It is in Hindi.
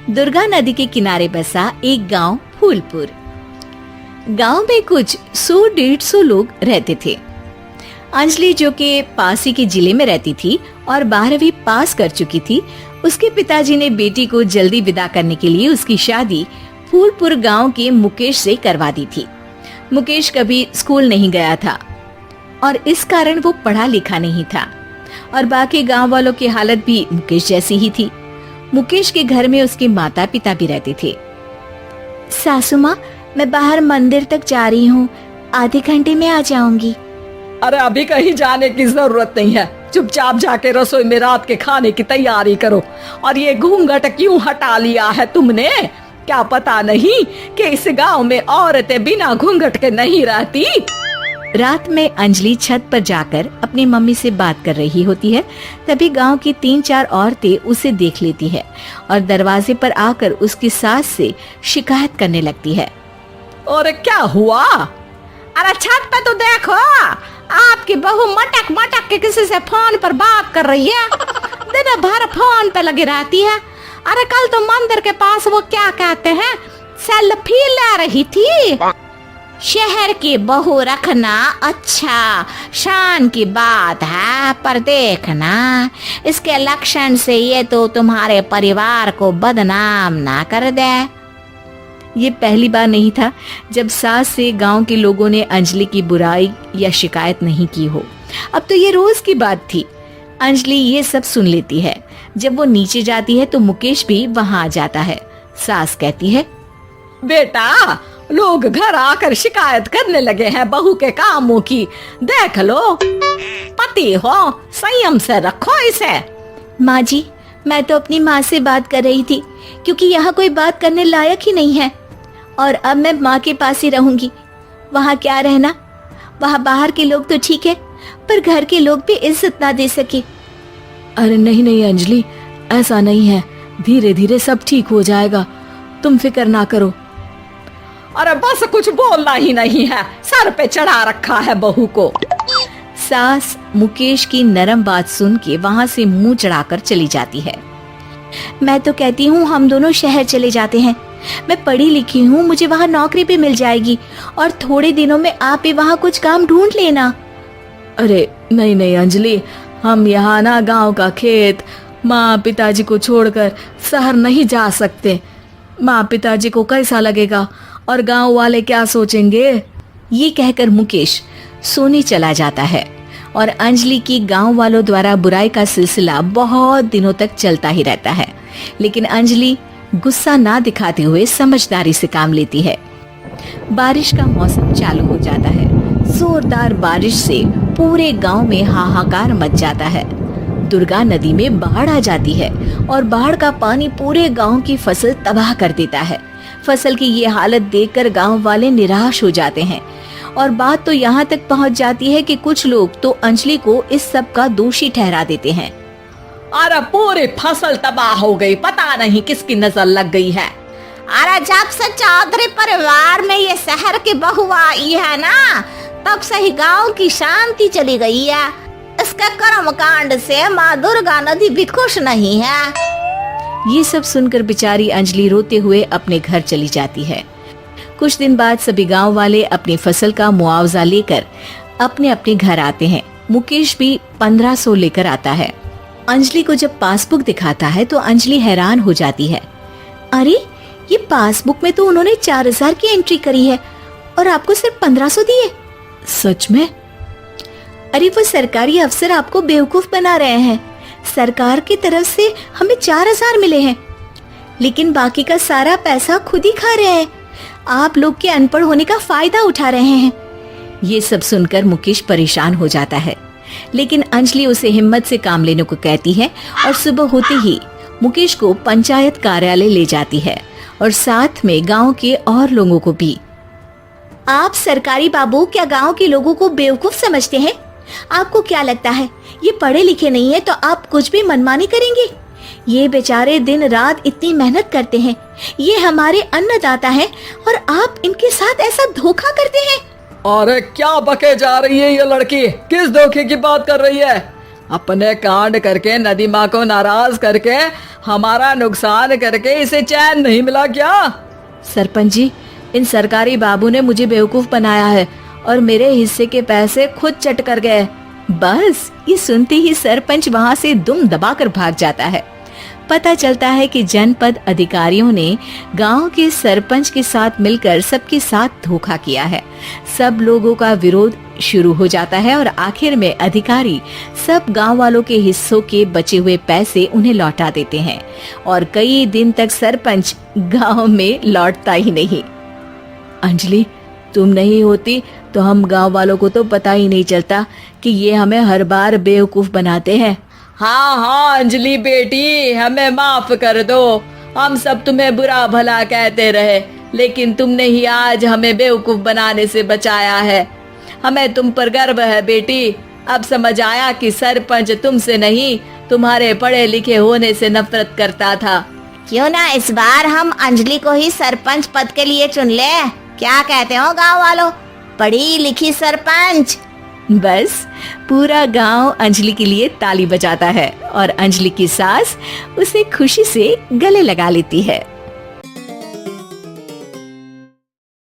दुर्गा नदी के किनारे बसा एक गांव फूलपुर। गांव में कुछ 100-150 लोग रहते थे। अंजलि, जो कि पास ही के जिले में रहती थी और 12वीं पास कर चुकी थी, उसके पिताजी ने बेटी को जल्दी विदा करने के लिए उसकी शादी फूलपुर गांव के मुकेश से करवा दी थी। मुकेश कभी स्कूल नहीं गया था और इस कारण वो पढ़ा लिखा नहीं था और बाकी गांव वालों की हालत भी मुकेश जैसी ही थी। मुकेश के घर में उसके माता पिता भी रहते थे। सासू माँ, मैं बाहर मंदिर तक जा रही हूँ, आधे घंटे में आ जाऊंगी। अरे अभी कहीं जाने की जरूरत नहीं है, चुपचाप जाके रसोई में रात के खाने की तैयारी करो। और ये घूंघट क्यों हटा लिया है तुमने? क्या पता नहीं कि इस गांव में औरतें बिना घूंघट के नहीं रहती? रात में अंजलि छत पर जाकर अपनी मम्मी से बात कर रही होती है। तभी गांव की 3-4 औरतें उसे देख लेती है और दरवाजे पर आकर उसकी सास से शिकायत करने लगती है। और क्या हुआ? अरे छत पे तो देखो, आपकी बहू मटक मटक के किसी से फोन पर बात कर रही है। दिन भर फोन पे लगी रहती है। अरे कल तो मंदिर के पास वो क्या कहते हैं, सेल्फी ले रही थी। शहर की बहू रखना अच्छा शान की बात है, पर देखना इसके लक्षण से ये तो तुम्हारे परिवार को बदनाम ना कर दे। ये पहली बार नहीं था जब सास से गांव के लोगों ने अंजलि की बुराई या शिकायत नहीं की हो। अब तो ये रोज की बात थी। अंजलि ये सब सुन लेती है। जब वो नीचे जाती है तो मुकेश भी वहां आ जाता है। सास कहती है, बेटा, लोग घर आकर शिकायत करने लगे हैं बहू के कामों की। देख लो, पति हो, संयम से रखो इसे। माँ जी, मैं तो अपनी माँ से बात कर रही थी क्योंकि यहाँ कोई बात करने लायक ही नहीं है और अब मैं माँ के पास ही रहूंगी। वहाँ क्या रहना, वहाँ बाहर के लोग तो ठीक है पर घर के लोग भी इज्जत ना दे सके। अरे नहीं नहीं अंजलि, ऐसा नहीं है, धीरे धीरे सब ठीक हो जाएगा, तुम फिक्र ना करो। अरे बस कुछ बोलना ही नहीं है, सर पे चढ़ा रखा है बहू को। सास मुकेश की नरम बात सुन के वहाँ से मुंह चढ़ाकर चली जाती है। मैं तो कहती हूँ हम दोनों शहर चले जाते हैं। मैं पढ़ी लिखी हूँ, मुझे वहाँ नौकरी भी मिल जाएगी और थोड़े दिनों में आप भी वहाँ कुछ काम ढूंढ लेना। अरे नहीं नहीं अंजलि, हम यहाँ ना गांव का खेत, माँ पिताजी को छोड़कर शहर नहीं जा सकते। माँ पिताजी को कैसा लगेगा और गांव वाले क्या सोचेंगे? ये कहकर मुकेश सोने चला जाता है और अंजलि की गांव वालों द्वारा बुराई का सिलसिला बहुत दिनों तक चलता ही रहता है। लेकिन अंजलि गुस्सा ना दिखाते हुए समझदारी से काम लेती है। बारिश का मौसम चालू हो जाता है। जोरदार बारिश से पूरे गांव में हाहाकार मच जाता है। दुर्गा नदी में बाढ़ आ जाती है और बाढ़ का पानी पूरे गांव की फसल तबाह कर देता है। फसल की ये हालत देखकर गांव वाले निराश हो जाते हैं और बात तो यहाँ तक पहुँच जाती है कि कुछ लोग तो अंजलि को इस सब का दोषी ठहरा देते हैं। अरे पूरी फसल तबाह हो गई, पता नहीं किसकी नजर लग गई है। अरे जब से चौधरी परिवार में ये शहर की बहू आई है ना, तब से ही गांव की शांति चली गई है। इसके कर्म कांड से माँ दुर्गा नदी भी खुश नहीं है। ये सब सुनकर बेचारी अंजलि रोते हुए अपने घर चली जाती है। कुछ दिन बाद सभी गांव वाले अपनी फसल का मुआवजा लेकर अपने अपने घर आते हैं। मुकेश भी 1500 लेकर आता है। अंजलि को जब पासबुक दिखाता है तो अंजलि हैरान हो जाती है। अरे, ये पासबुक में तो उन्होंने 4000 की एंट्री करी है और आपको सिर्फ 1500 दिए। सच में? अरे वो सरकारी अफसर आपको बेवकूफ बना रहे हैं। सरकार की तरफ से हमें 4000 मिले हैं लेकिन बाकी का सारा पैसा खुद ही खा रहे हैं। आप लोग के अनपढ़ होने का फायदा उठा रहे हैं। ये सब सुनकर मुकेश परेशान हो जाता है लेकिन अंजलि उसे हिम्मत से काम लेने को कहती है और सुबह होते ही मुकेश को पंचायत कार्यालय ले जाती है और साथ में गांव के और लोगों को भी। आप सरकारी बाबू क्या गांव के लोगों को बेवकूफ समझते हैं? आपको क्या लगता है ये पढ़े लिखे नहीं है तो आप कुछ भी मनमानी करेंगे? ये बेचारे दिन रात इतनी मेहनत करते हैं, ये हमारे अन्नदाता हैं और आप इनके साथ ऐसा धोखा करते हैं। अरे क्या बके जा रही है ये लड़की, किस धोखे की बात कर रही है? अपने कांड करके नदी माँ को नाराज करके हमारा नुकसान करके इसे चैन नहीं मिला क्या? सरपंच जी, इन सरकारी बाबू ने मुझे बेवकूफ बनाया है और मेरे हिस्से के पैसे खुद चट कर गए। बस ये सुनते ही सरपंच वहाँ से दुम दबाकर भाग जाता है। पता चलता है कि जनपद अधिकारियों ने गांव के सरपंच के साथ मिलकर सबके साथ धोखा किया है। सब लोगों का विरोध शुरू हो जाता है और आखिर में अधिकारी सब गांव वालों के हिस्सों के बचे हुए पैसे उन्हें लौटा देते हैं और कई दिन तक सरपंच गांव में लौटता ही नहीं। अंजलि, तुम नहीं होती तो हम गांव वालों को तो पता ही नहीं चलता कि ये हमें हर बार बेवकूफ बनाते हैं। हाँ हाँ अंजलि बेटी, हमें माफ कर दो। हम सब तुम्हें बुरा भला कहते रहे, लेकिन तुमने ही आज हमें बेवकूफ बनाने से बचाया है। हमें तुम पर गर्व है बेटी। अब समझ आया कि सरपंच तुमसे नहीं, तुम्हारे पढ़े लिखे होने से नफरत करता था। क्यों ना इस बार हम अंजलि को ही सरपंच पद के लिए चुन ले? क्या कहते हो गांव वालों? पढ़ी लिखी सरपंच। बस पूरा गांव अंजलि के लिए ताली बजाता है और अंजलि की सास उसे खुशी से गले लगा लेती है।